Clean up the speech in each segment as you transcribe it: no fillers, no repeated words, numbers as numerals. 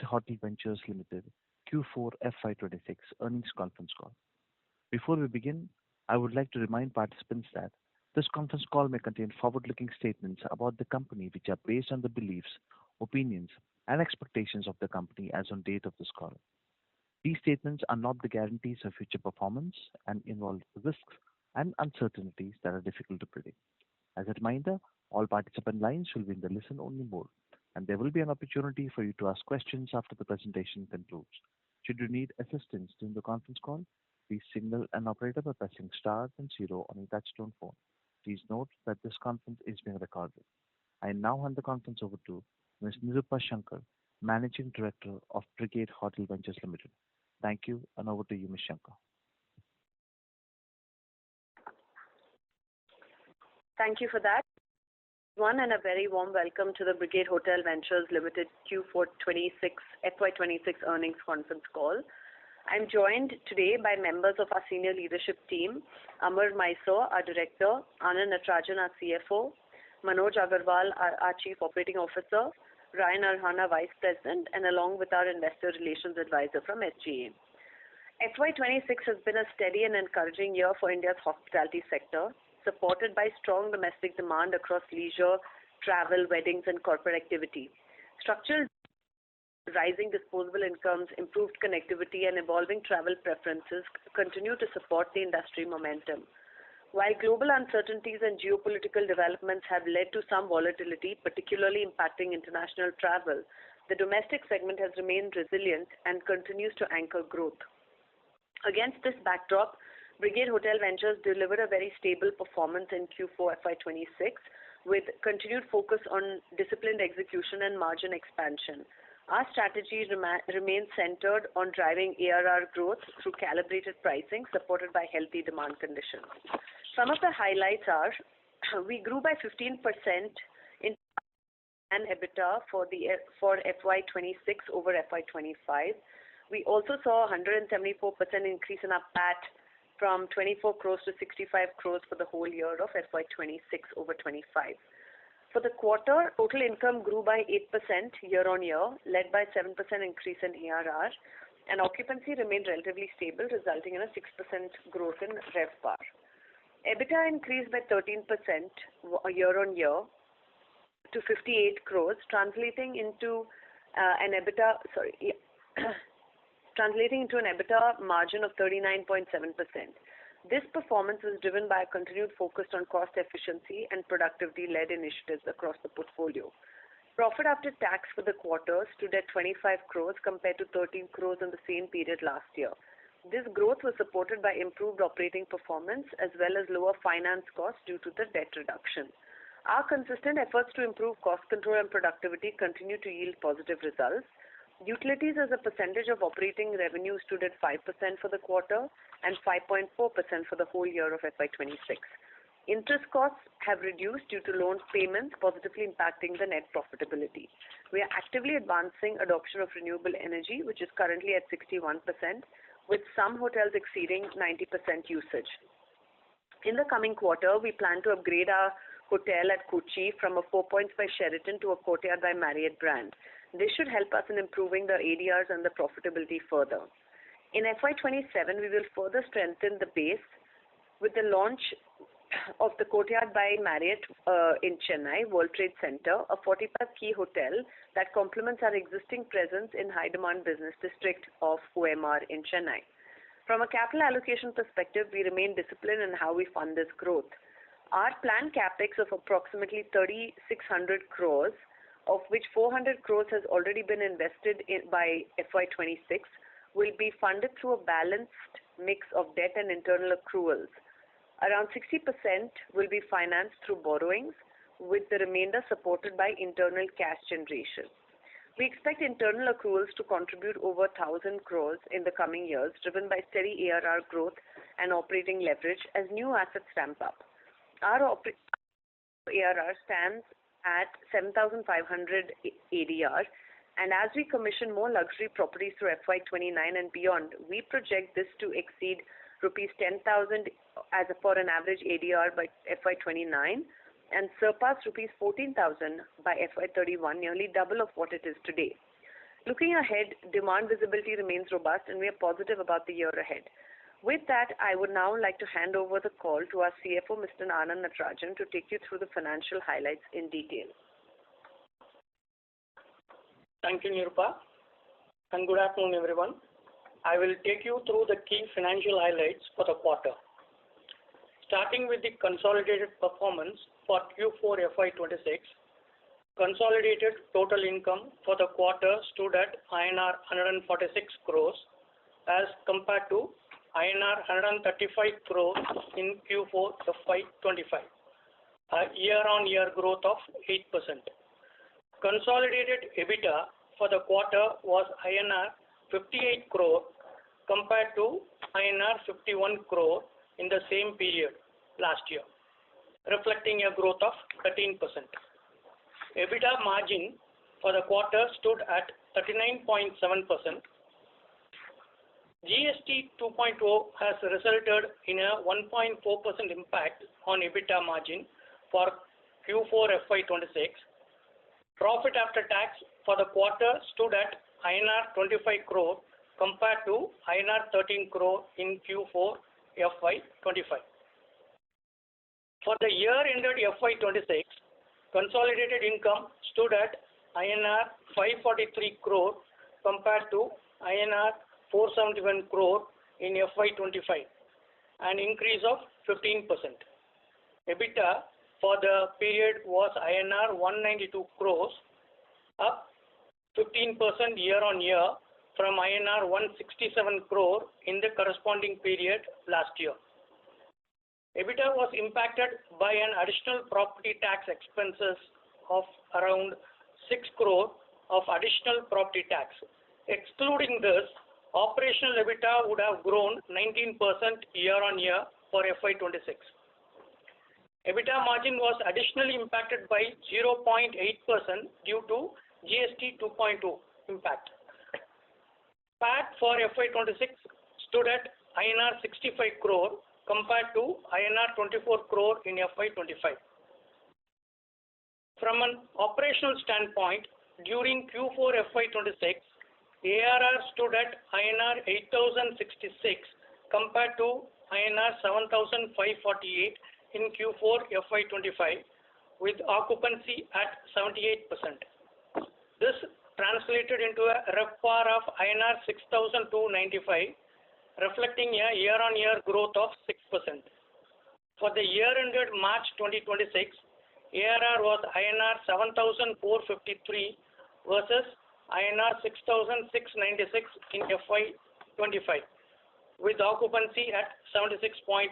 Hotel Ventures Limited Q4 FY26 earnings conference call. Before we begin, I would like to remind participants that this conference call may contain forward-looking statements about the company which are based on the beliefs, opinions, and expectations of the company as on date of this call. These statements are not the guarantees of future performance and involve risks and uncertainties that are difficult to predict. As a reminder, all participant lines will be in the listen-only mode, and there will be an opportunity for you to ask questions after the presentation concludes. Should you need assistance during the conference call, please signal an operator by pressing star and zero on your touchtone phone. Please note that this conference is being recorded. I now hand the conference over to Ms. Nirupa Shankar, Managing Director of Brigade Hotel Ventures Limited. Thank you, and over to you, Ms. Shankar. Thank you for that. One and a very warm welcome to the Brigade Hotel Ventures Limited Q4 FY26 earnings conference call. I'm joined today by members of our senior leadership team, Amar Mysore, our Director, Anand Natarajan, our CFO, Manoj Agarwal, our Chief Operating Officer, Ryan Arhana, Vice President, and along with our Investor Relations Advisor from SGA. FY26 has been a steady and encouraging year for India's hospitality sector, supported by strong domestic demand across leisure, travel, weddings, and corporate activity. Structural rising disposable incomes, improved connectivity, and evolving travel preferences continue to support the industry momentum. While global uncertainties and geopolitical developments have led to some volatility, particularly impacting international travel, the domestic segment has remained resilient and continues to anchor growth. Against this backdrop, Brigade Hotel Ventures delivered a very stable performance in Q4 FY26 with continued focus on disciplined execution and margin expansion. Our strategy remains centered on driving ARR growth through calibrated pricing supported by healthy demand conditions. Some of the highlights are we grew by 15% in EBITDA for FY26 over FY25. We also saw a 174% increase in our PAT from 24 crores to 65 crores for the whole year of FY26 over 25. For the quarter, total income grew by 8% year-on-year, led by 7% increase in ARR, and occupancy remained relatively stable, resulting in a 6% growth in RevPAR. EBITDA increased by 13% year-on-year to 58 crores, translating into an EBITDA margin of 39.7%. This performance was driven by a continued focus on cost efficiency and productivity-led initiatives across the portfolio. Profit after tax for the quarter stood at 25 crores compared to 13 crores in the same period last year. This growth was supported by improved operating performance as well as lower finance costs due to the debt reduction. Our consistent efforts to improve cost control and productivity continue to yield positive results. Utilities as a percentage of operating revenue stood at 5% for the quarter and 5.4% for the whole year of FY26. Interest costs have reduced due to loan payments, positively impacting the net profitability. We are actively advancing adoption of renewable energy, which is currently at 61%, with some hotels exceeding 90% usage. In the coming quarter, we plan to upgrade our hotel at Kochi from a 4.5 Sheraton to a Courtyard by Marriott brand. This should help us in improving the ADRs and the profitability further. In FY27, we will further strengthen the base with the launch of the Courtyard by Marriott in Chennai, World Trade Center, a 45-key hotel that complements our existing presence in high-demand business district of OMR in Chennai. From a capital allocation perspective, we remain disciplined in how we fund this growth. Our planned capex of approximately 3,600 crores, of which 400 crores has already been invested in by FY26, will be funded through a balanced mix of debt and internal accruals. Around 60% will be financed through borrowings, with the remainder supported by internal cash generation. We expect internal accruals to contribute over 1,000 crores in the coming years, driven by steady ARR growth and operating leverage as new assets ramp up. Our ARR stands at 7,500 ADR, and as we commission more luxury properties through FY29 and beyond, we project this to exceed rupees 10,000 for an average ADR by FY29 and surpass rupees 14,000 by FY31, nearly double of what it is today. Looking ahead, demand visibility remains robust, and we are positive about the year ahead. With that, I would now like to hand over the call to our CFO, Mr. Anand Natarajan, to take you through the financial highlights in detail. Thank you, Nirupa, and good afternoon, everyone. I will take you through the key financial highlights for the quarter. Starting with the consolidated performance for Q4 FY26, consolidated total income for the quarter stood at INR 146 crores as compared to INR 135 crores in Q4 FY25, a year-on-year growth of 8%. Consolidated EBITDA for the quarter was INR 58 crore compared to INR 51 crore in the same period last year, reflecting a growth of 13%. EBITDA margin for the quarter stood at 39.7%. GST 2.0 has resulted in a 1.4% impact on EBITDA margin for Q4 FY26. Profit after tax for the quarter stood at INR 25 crore compared to INR 13 crore in Q4 FY25. For the year ended FY26, consolidated income stood at INR 543 crore compared to INR 471 crore in FY25, an increase of 15%. EBITDA for the period was INR 192 crores, up 15% year-on-year from INR 167 crore in the corresponding period last year. EBITDA was impacted by an additional property tax expenses of around 6 crore of additional property tax. Excluding this, operational EBITDA would have grown 19% year-on-year for FY26. EBITDA margin was additionally impacted by 0.8% due to GST 2.2 impact. PAT for FY26 stood at INR 65 crore compared to INR 24 crore in FY25. From an operational standpoint, during Q4 FY26, ARR stood at INR 8,066 compared to INR 7,548 in Q4 FY25, with occupancy at 78%. This translated into a RevPAR of INR 6,295, reflecting a year-on-year growth of 6%. For the year ended March 2026, ARR was INR 7,453 versus INR 6,696 in FY25, with occupancy at 76.1%,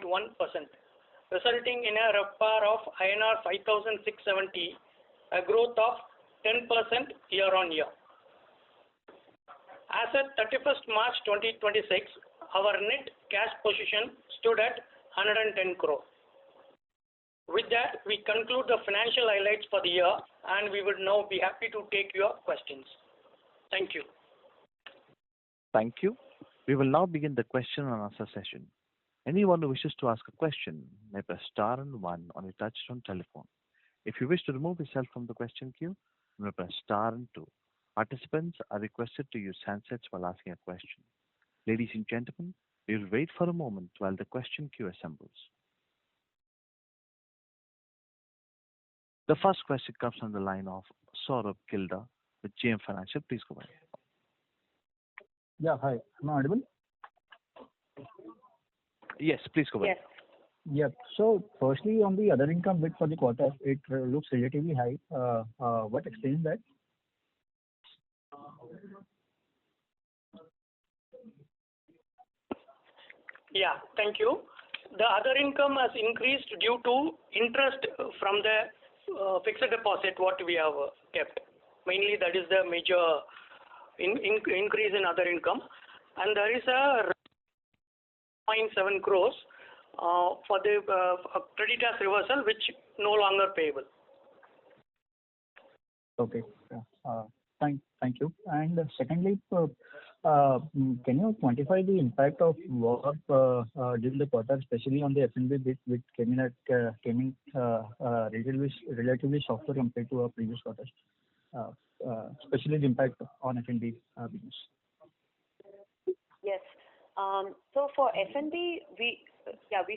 resulting in a RevPAR of INR 5,670, a growth of 10% year-on-year. As at 31st March 2026, our net cash position stood at 110 crore. With that, we conclude the financial highlights for the year, and we would now be happy to take your questions. Thank you. Thank you. We will now begin the question and answer session. Anyone who wishes to ask a question may press star and one on your touch-tone telephone. If you wish to remove yourself from the question queue, you may press star and two. Participants are requested to use handsets while asking a question. Ladies and gentlemen, we will wait for a moment while the question queue assembles. The first question comes from the line of Saurabh Gilda with JM Financial. Please go ahead. Yeah, hi. Am I audible? Yes, please go ahead. Yes. Yeah. So, firstly, on the other income bit for the quarter, it looks relatively high. What explains that? Yeah, thank you. The other income has increased due to interest from the fixed deposit what we have kept. Mainly that is the major increase in other income. And there is a 0.7 crores for the creditors reversal, which no longer payable. Okay. Thank you. And secondly, can you quantify the impact of war during the quarter, especially on the F&B bit, which came in relatively softer compared to our previous quarters, especially the impact on F&B business? Yes. So for F&B, we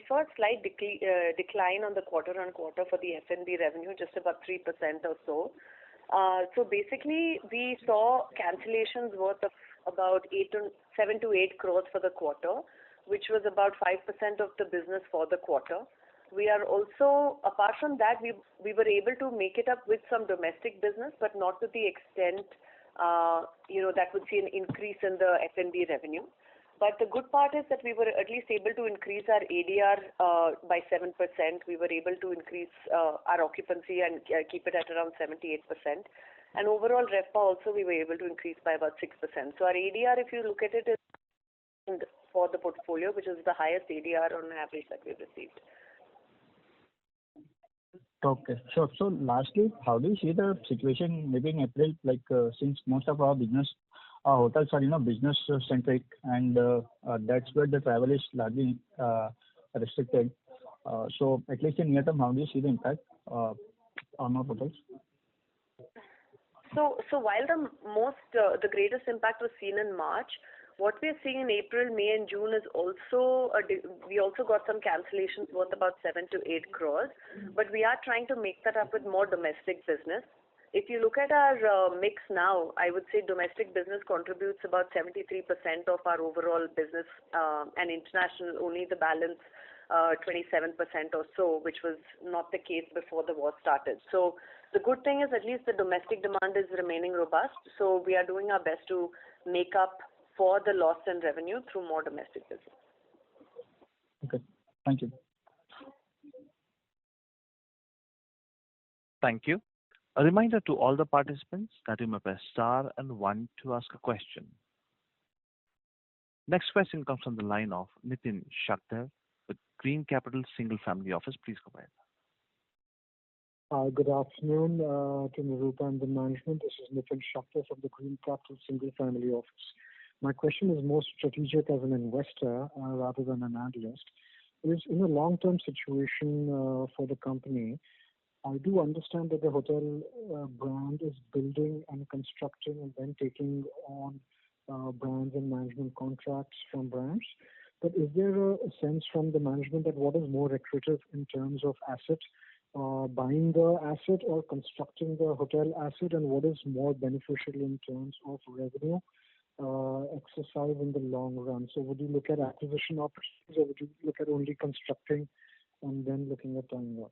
saw a slight decline on the quarter-on-quarter for the F&B revenue, just about 3% or so. So basically, we saw cancellations worth of about 7 to 8 crores for the quarter, which was about 5% of the business for the quarter. We are also, apart from that, we were able to make it up with some domestic business, but not to the extent, that would see an increase in the F&B revenue. But the good part is that we were at least able to increase our ADR by 7%. We were able to increase our occupancy and keep it at around 78%. And overall RevPAR also we were able to increase by about 6%. So our ADR, if you look at it, is for the portfolio, which is the highest ADR on average that we've received. Okay, sure. So lastly, how do you see the situation maybe in April, since most of our hotels are, business centric, and that's where the travel is largely restricted. So at least in near term, how do you see the impact on our hotels? So while the greatest impact was seen in March, what we are seeing in April, May, and June is also we also got some cancellations worth about 7 to 8 crores, but we are trying to make that up with more domestic business. If you look at our mix now, I would say domestic business contributes about 73% of our overall business, and international only the balance 27% or so, which was not the case before the war started. So the good thing is at least the domestic demand is remaining robust. So we are doing our best to make up for the loss in revenue through more domestic business. Okay, thank you. Thank you. A reminder to all the participants that you may press star and 1 to ask a question. Next question comes from the line of Nitin Shakdher with Green Capital Single Family Office. Please go ahead. Good afternoon to Nirupa and the management. This is Nitin Shakdher from the Green Capital Single Family Office. My question is more strategic as an investor rather than an analyst. It is in a long-term situation for the company. I do understand that the hotel brand is building and constructing and then taking on brands and management contracts from brands. But is there a sense from the management that what is more accretive in terms of asset, buying the asset or constructing the hotel asset, and what is more beneficial in terms of revenue exercise in the long run? So would you look at acquisition opportunities, or would you look at only constructing and then looking at buying off?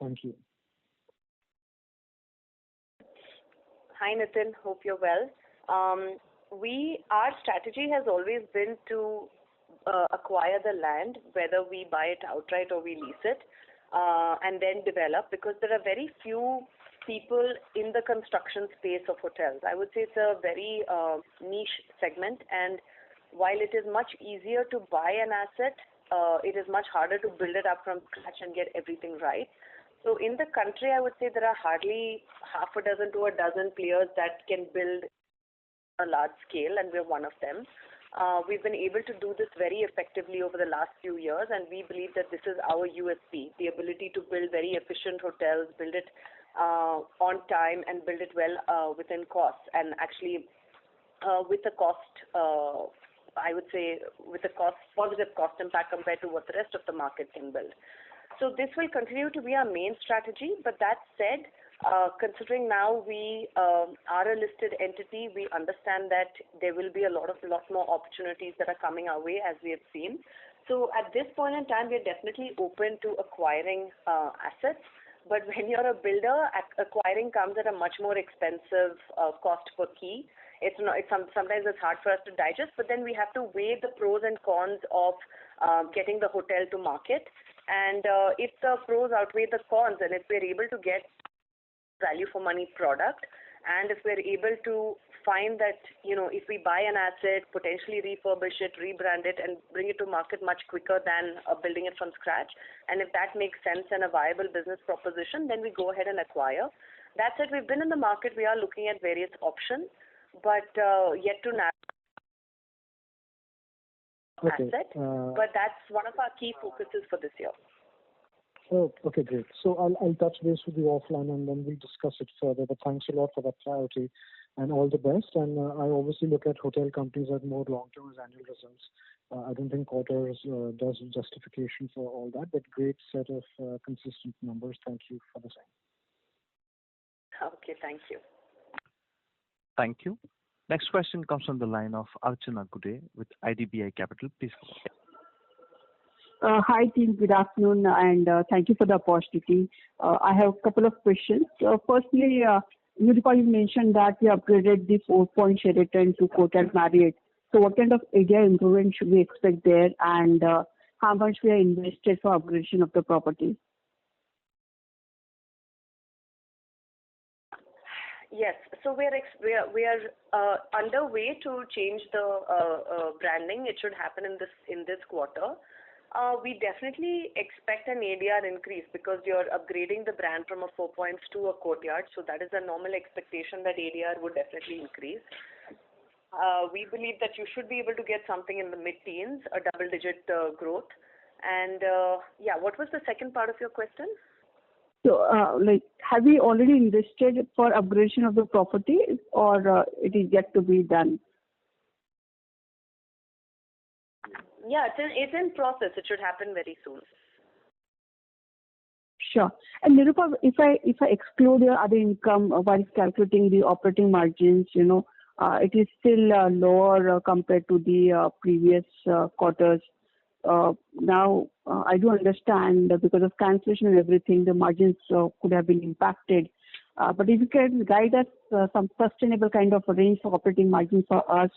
Thank you. Hi Nitin, hope you're well. Our strategy has always been to acquire the land, whether we buy it outright or we lease it, and then develop, because there are very few people in the construction space of hotels. I would say it's a very niche segment, and while it is much easier to buy an asset, it is much harder to build it up from scratch and get everything right. So in the country, I would say there are hardly half a dozen to a dozen players that can build a large scale, and we're one of them. We've been able to do this very effectively over the last few years, and we believe that this is our USP, the ability to build very efficient hotels, build it on time, and build it well within costs, and actually with the cost, I would say with the positive cost impact compared to what the rest of the market can build. So this will continue to be our main strategy. But that said, considering now we are a listed entity, we understand that there will be a lot more opportunities that are coming our way, as we have seen. So at this point in time, we are definitely open to acquiring assets. But when you're a builder, acquiring comes at a much more expensive cost per key. Sometimes it's hard for us to digest, but then we have to weigh the pros and cons of getting the hotel to market. And if the pros outweigh the cons, and if we're able to get value for money product, and if we're able to find that, if we buy an asset, potentially refurbish it, rebrand it, and bring it to market much quicker than building it from scratch, and if that makes sense and a viable business proposition, then we go ahead and acquire. That said, we've been in the market, we are looking at various options, but yet to narrow asset. But that's one of our key focuses for this year. Oh, okay, great. So I'll touch base with you offline and then we'll discuss it further. But thanks a lot for that clarity. and all the best. And I obviously look at hotel companies as more long-term as annual results. I don't think quarters does justification for all that, but great set of consistent numbers. Thank you for the same. Okay, thank you. Thank you. Next question comes from the line of Archana Gude with IDBI Capital. Please go ahead. Hi, team. Good afternoon, and thank you for the opportunity. I have a couple of questions. Firstly, Nirupa, you mentioned that you upgraded the 4-point Sheraton to Courtyard Marriott. So what kind of area improvement should we expect there, and how much we are invested for upgradation of the property? Yes. So we are underway to change the branding. It should happen in this quarter. We definitely expect an ADR increase because you're upgrading the brand from a 4 points to a Courtyard. So that is a normal expectation that ADR would definitely increase. We believe that you should be able to get something in the mid-teens, a double-digit growth. And yeah, what was the second part of your question? So, have we already invested for upgradation of the property, or it is yet to be done? Yeah, it's in process. It should happen very soon. Sure. And Nirupa, if I exclude your other income while calculating the operating margins, it is still lower compared to the previous quarters. Now, I do understand that because of cancellation and everything, the margins could have been impacted. But if you can guide us some sustainable kind of range for operating margins for us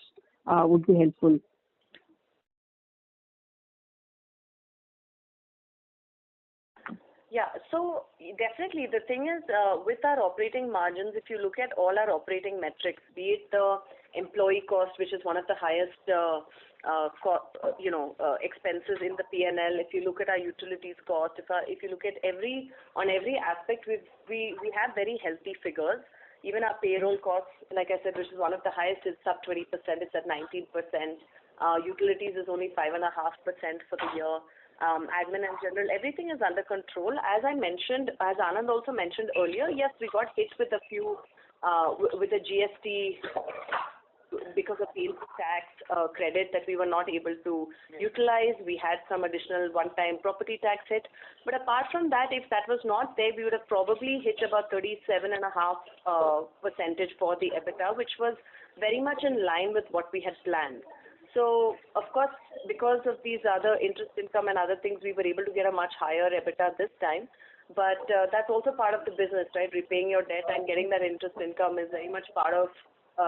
would be helpful. Yeah, so definitely the thing is with our operating margins, if you look at all our operating metrics, be it the employee cost, which is one of the highest expenses in the P&L, if you look at our utilities cost, if you look at every aspect, we have very healthy figures. Even our payroll costs, like I said, which is one of the highest, is sub 20%, it's at 19%. Utilities is only 5.5% for the year. Admin and general, everything is under control. As I mentioned, as Anand also mentioned earlier, yes, we got hit with a few, with the GST because of the input tax credit that we were not able to utilize. We had some additional one-time property tax hit. But apart from that, if that was not there, we would have probably hit about 37.5% for the EBITDA, which was very much in line with what we had planned. So, of course, because of these other interest income and other things, we were able to get a much higher EBITDA this time. But that's also part of the business, right? Repaying your debt and getting that interest income is very much part of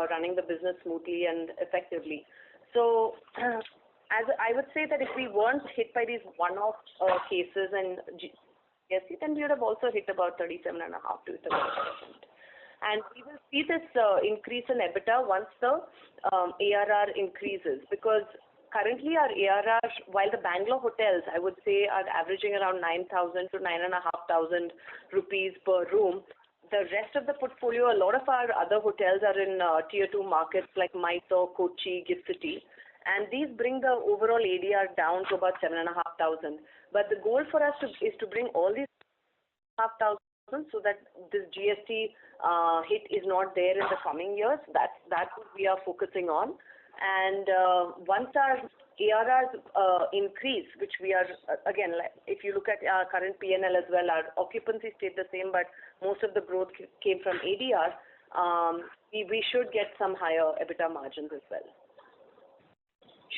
running the business smoothly and effectively. So, as I would say that if we weren't hit by these one-off cases and GST, then we would have also hit about 37.5% to 30%. And we will see this increase in EBITDA once the ARR increases, because currently our ARR, while the Bangalore hotels, I would say, are averaging around 9,000 to 9,500 rupees per room, the rest of the portfolio, a lot of our other hotels are in tier 2 markets like Mysore, Kochi, GIFT City, and these bring the overall ADR down to about 7,500. But the goal for us is to bring all these 5,000 so that this GST hit is not there in the coming years. That's what we are focusing on. And once our ARRs increase, which we are, again, if you look at our current P&L as well, our occupancy stayed the same, but most of the growth came from ADR, we should get some higher EBITDA margins as well.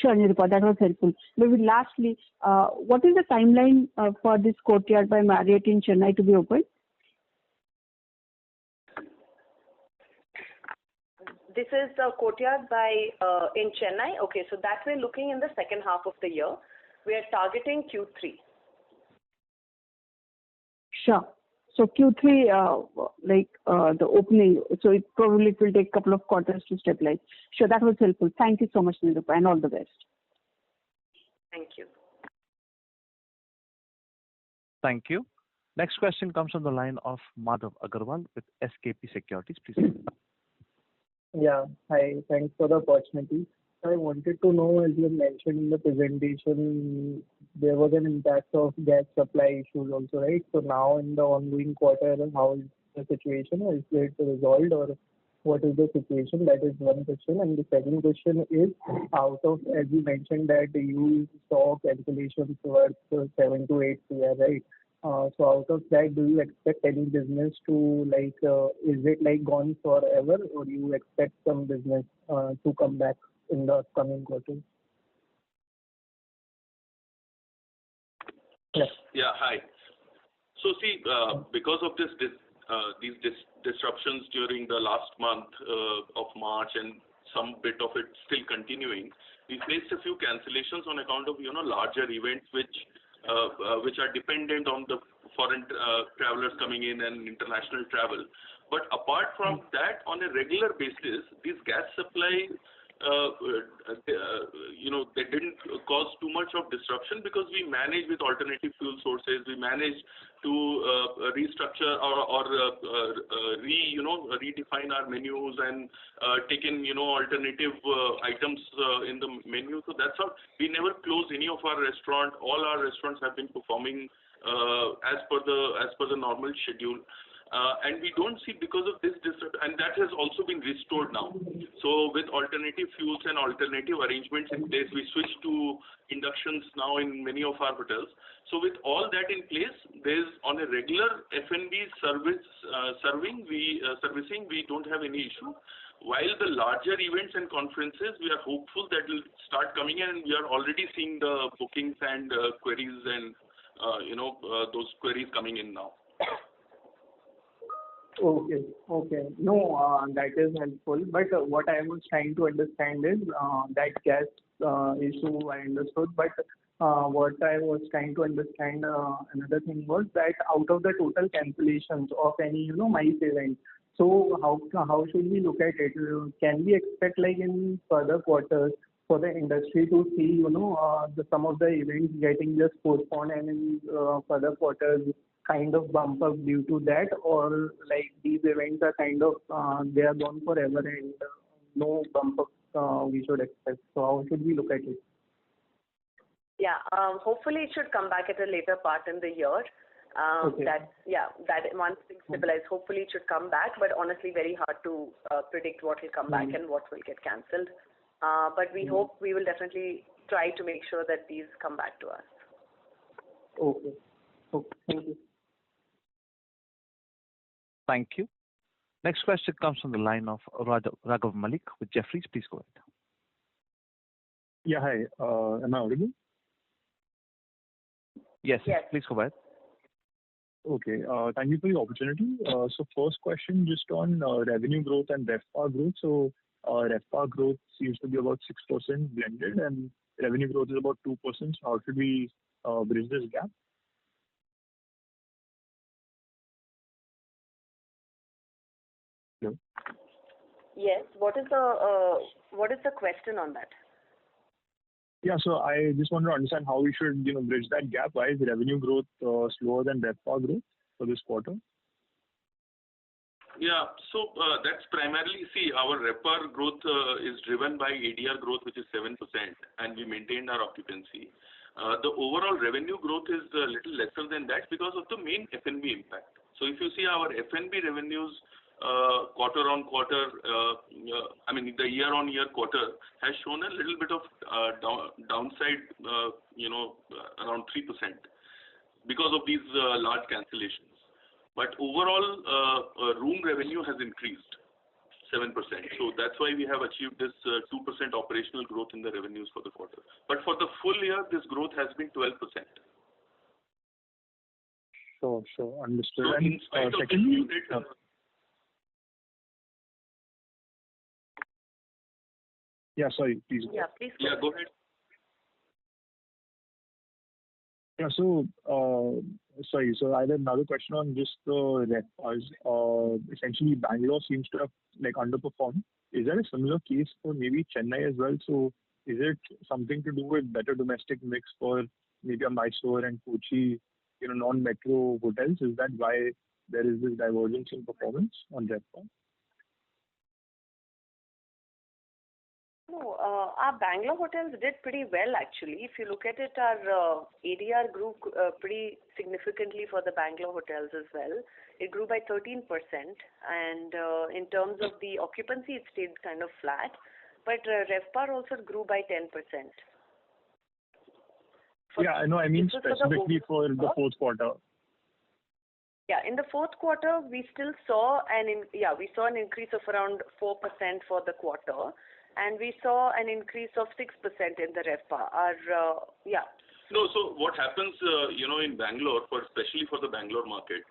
Sure, Nirupa, that was helpful. Maybe lastly, what is the timeline for this Courtyard by Marriott in Chennai to be open? This is the Courtyard in Chennai. Okay, so that we're looking in the second half of the year. We are targeting Q3. Sure. So Q3, the opening, so it probably will take a couple of quarters to stabilize. Sure, that was helpful. Thank you so much, Nirupa, and all the best. Thank you. Thank you. Next question comes from the line of Madhav Agarwal with SKP Securities. Please. Yeah, hi. Thanks for the opportunity. I wanted to know, as you mentioned in the presentation, there was an impact of gas supply issues also, right? So now in the ongoing quarter, how is the situation? Is it resolved, or what is the situation? That is one question. And the second question is, out of, as you mentioned, that you saw cancellations worth 7 to 8 CR, right? So out of that, do you expect any business to is it like gone forever, or do you expect some business to come back in the upcoming quarter? Yes. Yeah, hi. So see, because of these disruptions during the last month of March and some bit of it still continuing, we faced a few cancellations on account of larger events which are dependent on the foreign travelers coming in and international travel. But apart from that, on a regular basis, these gas supply they didn't cause too much of disruption because we managed with alternative fuel sources. We managed to restructure or redefine our menus and taken alternative items in the menu. So that's how we never closed any of our restaurant. All our restaurants have been performing as per the normal schedule. And we don't see, because of this and that has also been restored now. So with alternative fuels and alternative arrangements in place, we switched to inductions now in many of our hotels. So with all that in place, there's on a regular F&B servicing, we don't have any issue. While the larger events and conferences, we are hopeful that will start coming in, and we are already seeing the bookings and queries and those queries coming in now. Okay. No, that is helpful. But what I was trying to understand is that gas issue I understood. But what I was trying to understand, another thing was that out of the total cancellations of any MICE event, so how should we look at it? Can we expect in further quarters for the industry to see some of the events getting just postponed, and in further quarters kind of bump up due to that, or these events are kind of they are gone forever and no bump up we should expect? So how should we look at it? Yeah, hopefully it should come back at a later part in the year. Okay. That once things stabilize, hopefully it should come back. But honestly, very hard to predict what will come back and what will get cancelled. But we hope, we will definitely try to make sure that these come back to us. Okay. Thank you. Thank you. Next question comes from the line of Raghav Malik with Jefferies. Please go ahead. Yeah, hi. Am I audible? Yes. Please go ahead. Okay. Thank you for the opportunity. So first question just on revenue growth and RevPAR growth. So RevPAR growth seems to be about 6% blended, and revenue growth is about 2%. So how should we bridge this gap? Hello? Yes. What is the question on that? Yeah, so I just want to understand how we should bridge that gap. Why is revenue growth slower than RevPAR growth for this quarter? Yeah, so that's primarily, our RevPAR growth is driven by ADR growth, which is 7%, and we maintained our occupancy. The overall revenue growth is a little lesser than that because of the main F&B impact. So if you see our F&B revenues quarter on quarter, the year on year quarter has shown a little bit of downside, around 3% because of these large cancellations. But overall, room revenue has increased 7%. So that's why we have achieved this 2% operational growth in the revenues for the quarter. But for the full year, this growth has been 12%. Sure, understood. So in spite of secondly, yeah, sorry, please. Yeah, please. Yeah, go ahead. Yeah, so sorry. So I had another question on just the RevPARs. Essentially, Bangalore seems to have underperformed. Is there a similar case for maybe Chennai as well? So is it something to do with better domestic mix for maybe a Mysore and Kochi, non-metro hotels? Is that why there is this divergence in performance on RevPAR? No, our Bangalore hotels did pretty well actually. If you look at it, our ADR grew pretty significantly for the Bangalore hotels as well. It grew by 13%, and in terms of the occupancy, it stayed kind of flat, but RevPAR also grew by 10%. Yeah, I know. I mean specifically for the fourth quarter. Yeah, in the fourth quarter, we still saw we saw an increase of around 4% for the quarter, and we saw an increase of 6% in the RevPAR. No, so what happens, in Bangalore, especially for the Bangalore market,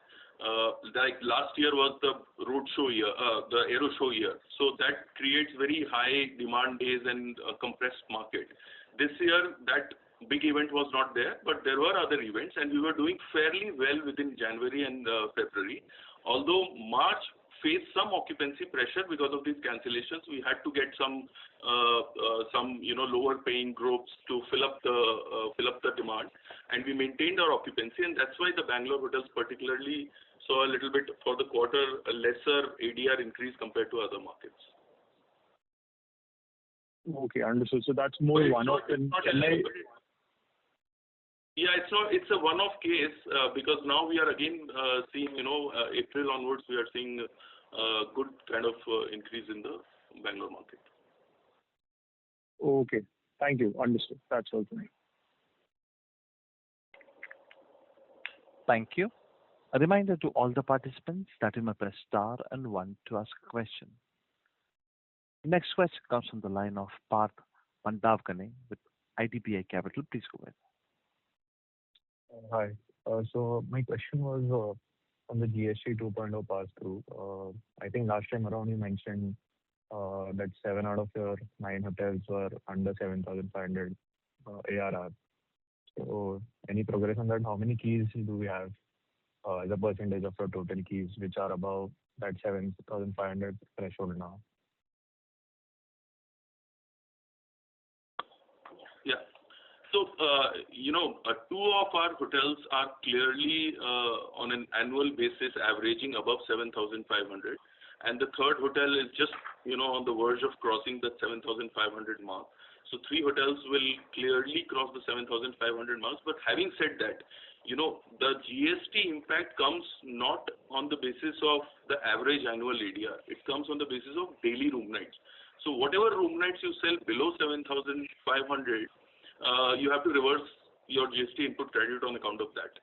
like last year was the road show year, the aero show year. So that creates very high demand days and a compressed market. This year, that big event was not there, but there were other events, and we were doing fairly well within January and February. Although March faced some occupancy pressure because of these cancellations, we had to get some lower paying groups to fill up the demand, and we maintained our occupancy, and that's why the Bangalore hotels particularly saw a little bit for the quarter a lesser ADR increase compared to other markets. Okay, understood. So that's more one-off in Chennai. Yeah, it's a one-off case because now we are again seeing, April onwards, we are seeing a good kind of increase in the Bangalore market. Okay, thank you. Understood. That's all for me. Thank you. A reminder to all the participants that you may press star and one to ask a question. The next question comes from the line of Parth Mandavkane with IDBI Capital. Please go ahead. Hi. So my question was on the GST 2.0 pass-through. I think last time around you mentioned that 7 out of your 9 hotels were under 7,500 ARR. So any progress on that? How many keys do we have as a percentage of your total keys which are above that 7,500 threshold now? Yeah. So, 2 of our hotels are clearly on an annual basis averaging above 7,500, and the third hotel is just, on the verge of crossing the 7,500 mark. So 3 hotels will clearly cross the 7,500 marks. But having said that, the GST impact comes not on the basis of the average annual ADR. It comes on the basis of daily room nights. So whatever room nights you sell below 7,500, you have to reverse your GST input credit on account of that.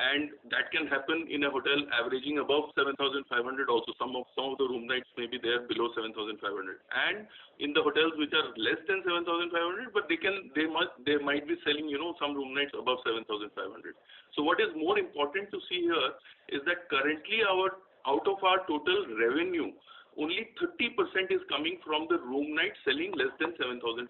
And that can happen in a hotel averaging above 7,500 also. Some of the room nights may be there below 7,500. And in the hotels which are less than 7,500, but they might be selling, some room nights above 7,500. So what is more important to see here is that currently out of our total revenue, only 30% is coming from the room nights selling less than 7,500.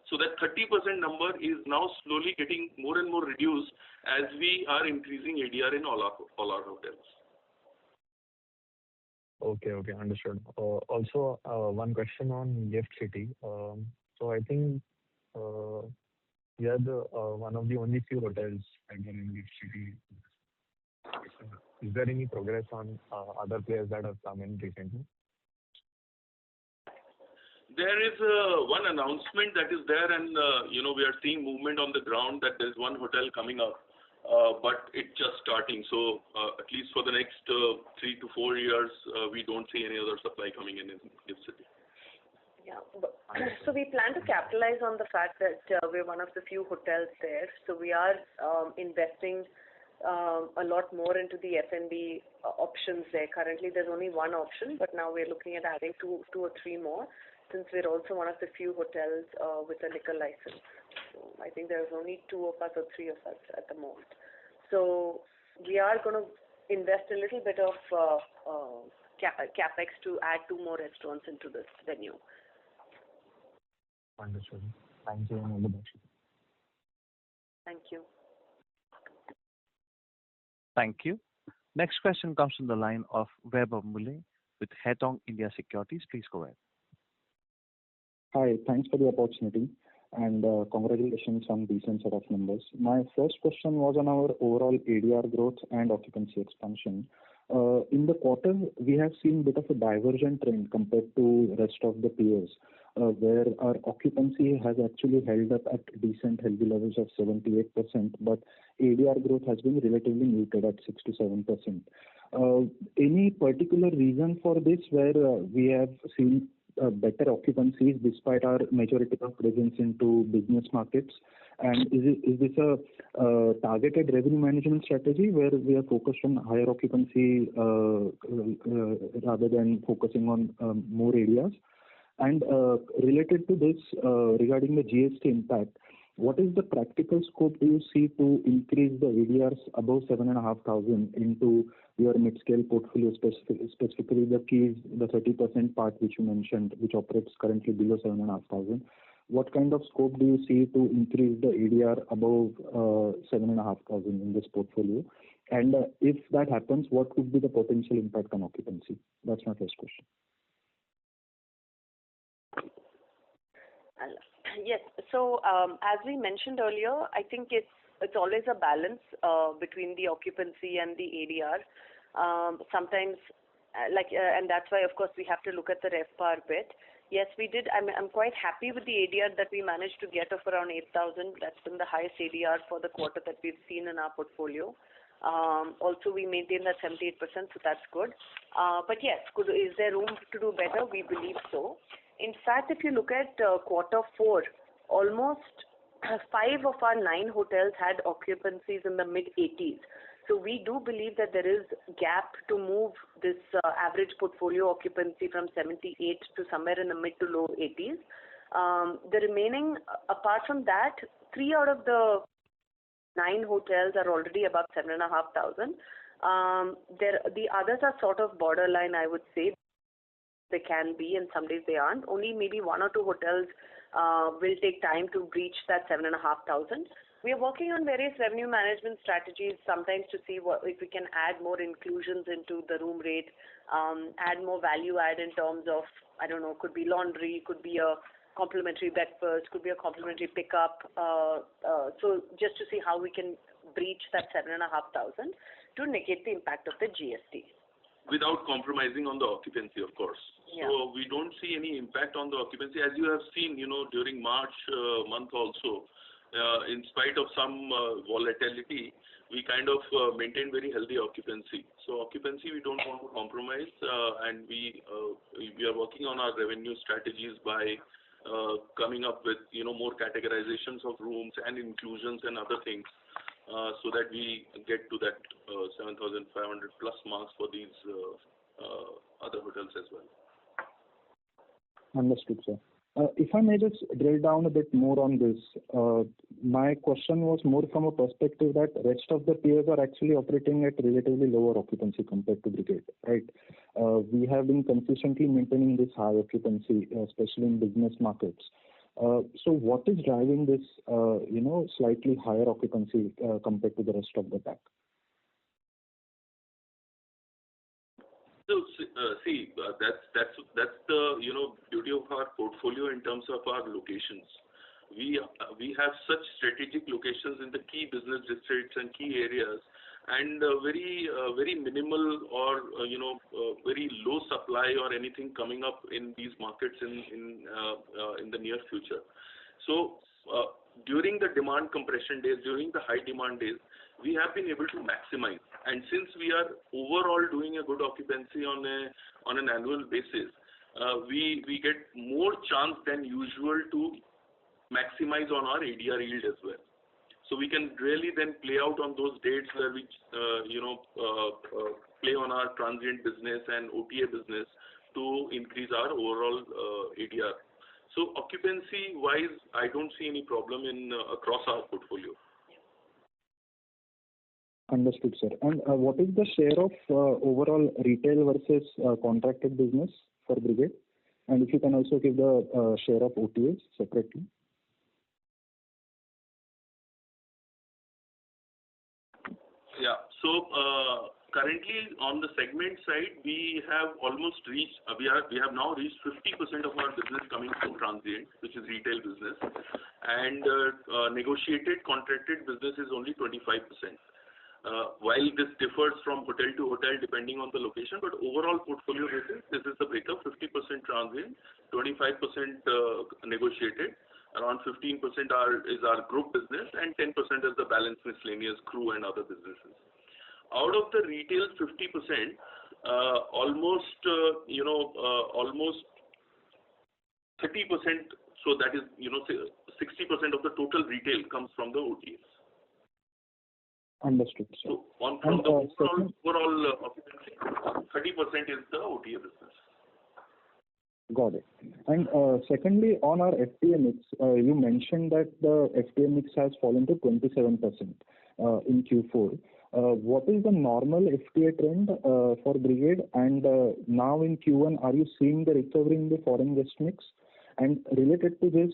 So that 30% number is now slowly getting more and more reduced as we are increasing ADR in all our hotels. Okay, understood. Also, one question on Gift City. So I think we are one of the only few hotels in Gift City. Is there any progress on other players that have come in recently? There is one announcement that is there, and we are seeing movement on the ground that there is one hotel coming up, but it's just starting. So at least for the next 3 to 4 years, we don't see any other supply coming in Gift City. Yeah. So we plan to capitalize on the fact that we're one of the few hotels there. So we are investing a lot more into the F&B options there. Currently, there's only one option, but now we're looking at adding two or three more, since we're also one of the few hotels with a liquor license. So I think there's only 2 of us or 3 of us at the moment. So we are going to invest a little bit of capex to add 2 more restaurants into this venue. Understood. Thank you and all the best. Thank you. Thank you. Next question comes from the line of Vaibhav Muley with Haitong India Securities. Please go ahead. Hi, thanks for the opportunity and congratulations on decent set of numbers. My first question was on our overall ADR growth and occupancy expansion. In the quarter, we have seen a bit of a divergent trend compared to rest of the peers. where our occupancy has actually held up at decent healthy levels of 78%, but ADR growth has been relatively muted at 6 to 7%. Any particular reason for this where we have seen better occupancies despite our majority of presence into business markets? And is this a targeted revenue management strategy where we are focused on higher occupancy rather than focusing on more areas? And related to this, regarding the GST impact, what is the practical scope do you see to increase the ADRs above 7,500 into your mid-scale portfolio, specifically the keys, the 30% part which you mentioned, which operates currently below 7,500? What kind of scope do you see to increase the ADR above 7,500 in this portfolio? And if that happens, what could be the potential impact on occupancy? That's my first question. Yes. So as we mentioned earlier, I think it's always a balance between the occupancy and the ADR. Sometimes, and that's why, of course, we have to look at the RevPAR bit. Yes, we did. I'm quite happy with the ADR that we managed to get of around 8,000. That's been the highest ADR for the quarter that we've seen in our portfolio. Also, we maintained that 78%, so that's good. But yes, is there room to do better? We believe so. In fact, if you look at quarter 4, almost 5 of our 9 hotels had occupancies in the mid-80s. So we do believe that there is gap to move this average portfolio occupancy from 78 to somewhere in the mid to low 80s. The remaining, apart from that, 3 out of the 9 hotels are already above 7,500. The others are sort of borderline, I would say. They can be, and some days they aren't. Only maybe 1 or 2 hotels will take time to breach that 7,500. We are working on various revenue management strategies, sometimes to see if we can add more inclusions into the room rate, add more value add in terms of, I don't know, could be laundry, could be a complimentary breakfast, could be a complimentary pickup. So just to see how we can breach that 7,500 to negate the impact of the GST. Without compromising on the occupancy, of course. Yeah. So we don't see any impact on the occupancy. As you have seen, during March month also, in spite of some volatility, we kind of maintain very healthy occupancy. So occupancy, we don't want to compromise, and we are working on our revenue strategies by coming up with, more categorizations of rooms and inclusions and other things. So that we get to that 7,500 plus marks for these other hotels as well. Understood, sir. If I may just drill down a bit more on this, my question was more from a perspective that rest of the peers are actually operating at relatively lower occupancy compared to Brigade, right? We have been consistently maintaining this high occupancy, especially in business markets. So what is driving this, slightly higher occupancy compared to the rest of the pack? So see, that's the beauty of our portfolio in terms of our locations. We have such strategic locations in the key business districts and key areas, and very minimal or very low supply or anything coming up in these markets in the near future. So during the demand compression days, during the high demand days, we have been able to maximize. And since we are overall doing a good occupancy on an annual basis, we get more chance than usual to maximize on our ADR yield as well. So we can really then play out on those dates where we, play on our transient business and OTA business to increase our overall ADR. So occupancy-wise, I don't see any problem across our portfolio. Understood, sir. And what is the share of overall retail versus contracted business for Brigade? And if you can also give the share of OTAs separately. Yeah. So currently on the segment side, we have almost reached. We have now reached 50% of our business coming from transient, which is retail business, and negotiated contracted business is only 25%. While this differs from hotel to hotel depending on the location, but overall portfolio basis, this is the breakup: 50% transient, 25% negotiated, around 15% is our group business, and 10% is the balance miscellaneous crew and other businesses. Out of the retail 50%, almost 30%, so that is 60% of the total retail comes from the OTAs. Understood, sir. So from the overall occupancy, 30% is the OTA business. Got it. And secondly, on our FTA mix, you mentioned that the FTA mix has fallen to 27% in Q4. What is the normal FTA trend for Brigade? And now in Q1, are you seeing the recovery in the foreign guest mix? And related to this,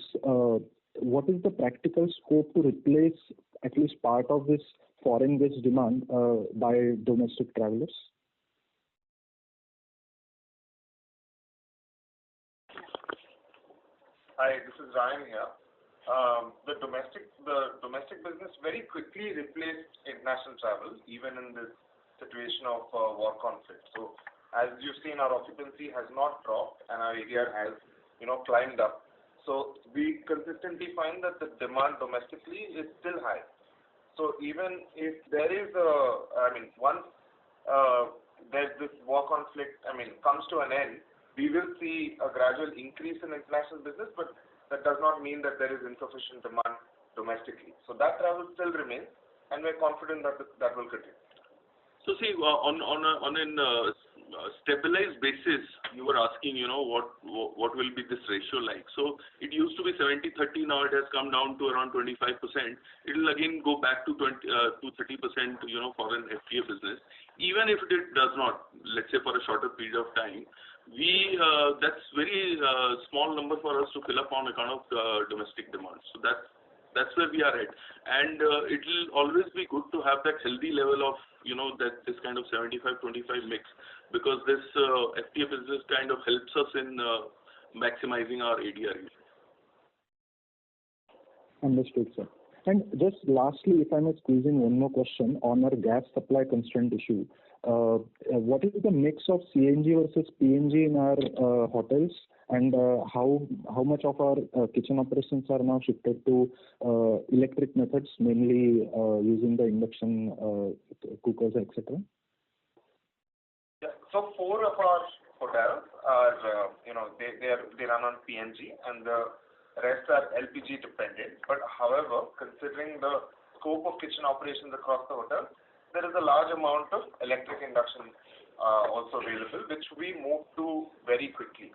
what is the practical scope to replace at least part of this foreign guest demand by domestic travelers? Hi, this is Ryan here. The domestic business very quickly replaced international travel, even in this situation of war conflict. So, as you've seen, our occupancy has not dropped, and our ADR has, climbed up. So, we consistently find that the demand domestically is still high. So, even if there is once there's this war conflict, comes to an end, we will see a gradual increase in international business, but that does not mean that there is insufficient demand domestically. So that travel still remains, and we're confident that that will continue. So see, on a stabilized basis, you were asking, what will be this ratio like? So it used to be 70-30, now it has come down to around 25%. It will again go back to 30%, foreign FTA business. Even if it does not, let's say for a shorter period of time, that's very small number for us to fill up on account of domestic demand. So that's where we are at, and it will always be good to have that healthy level of that this kind of 75-25 mix, because this FTA business kind of helps us in maximizing our ADR. Understood, sir. And just lastly, if I may squeeze in one more question on our gas supply constraint issue. What is the mix of CNG versus PNG in our hotels, and how much of our kitchen operations are now shifted to electric methods, mainly using the induction cookers, etc.? Yeah. So 4 of our hotels are, they run on PNG, and the rest are LPG dependent. But however, considering the scope of kitchen operations across the hotel, there is a large amount of electric induction also available, which we moved to very quickly.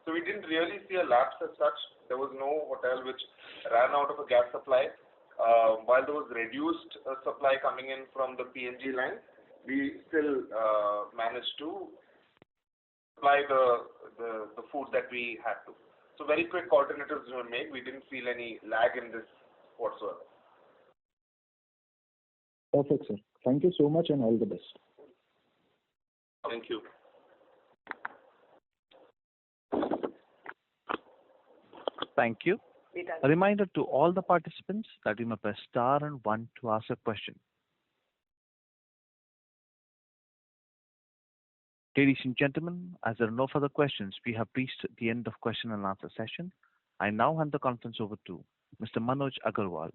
So we didn't really see a lapse as such. There was no hotel which ran out of a gas supply. While there was reduced supply coming in from the PNG line, we still managed to supply the food that we had to. So very quick alternatives were made. We didn't feel any lag in this whatsoever. Perfect, sir. Thank you so much, and all the best. Thank you. Thank you. A reminder to all the participants that you may press star and 1 to ask a question. Ladies and gentlemen, as there are no further questions, we have reached the end of question and answer session. I now hand the conference over to Mr. Manoj Agarwal,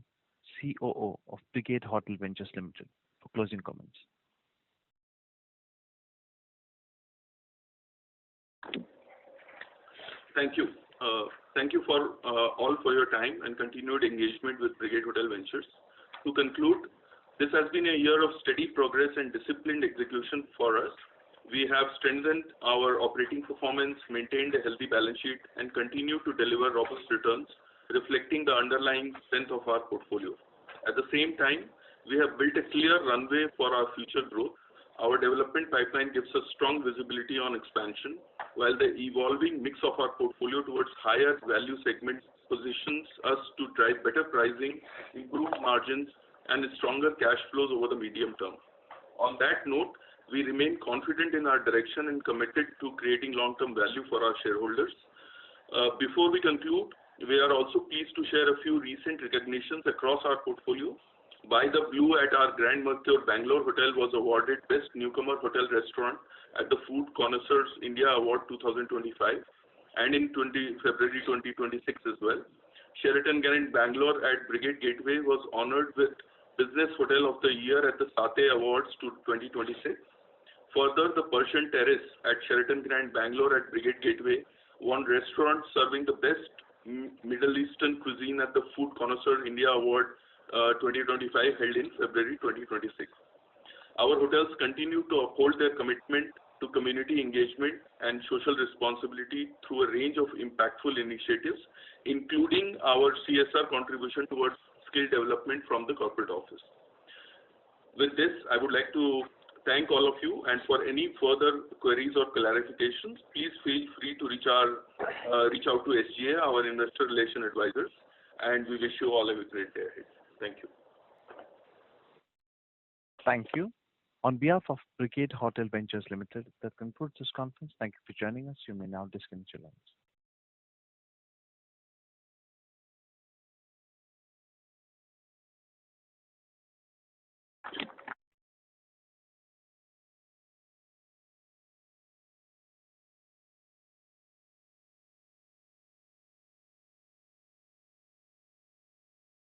COO of Brigade Hotel Ventures Limited, for closing comments. Thank you. Thank you for all for your time and continued engagement with Brigade Hotel Ventures. To conclude, this has been a year of steady progress and disciplined execution for us. We have strengthened our operating performance, maintained a healthy balance sheet, and continue to deliver robust returns, reflecting the underlying strength of our portfolio. At the same time, we have built a clear runway for our future growth. Our development pipeline gives us strong visibility on expansion, while the evolving mix of our portfolio towards higher value segments positions us to drive better pricing, improved margins, and stronger cash flows over the medium term. On that note, we remain confident in our direction and committed to creating long-term value for our shareholders. Before we conclude, we are also pleased to share a few recent recognitions across our portfolio. By the Blue at our Grand Mercure Bangalore Hotel was awarded Best Newcomer Hotel Restaurant at the Food Connoisseurs India Award 2025 and in February 2026 as well. Sheraton Grand Bangalore at Brigade Gateway was honored with Business Hotel of the Year at the Sateh Awards 2026. Further, the Persian Terrace at Sheraton Grand Bangalore at Brigade Gateway won Restaurant Serving the Best Middle Eastern Cuisine at the Food Connoisseur India Award 2025 held in February 2026. Our hotels continue to uphold their commitment to community engagement and social responsibility through a range of impactful initiatives, including our CSR contribution towards skill development from the corporate office. With this, I would like to thank all of you, and for any further queries or clarifications, please feel free to reach out to SGA, our investor relation advisors, and we wish you all a great day ahead. Thank you. Thank you. On behalf of Brigade Hotel Ventures Limited, that concludes this conference. Thank you for joining us. You may now disconnect your lines.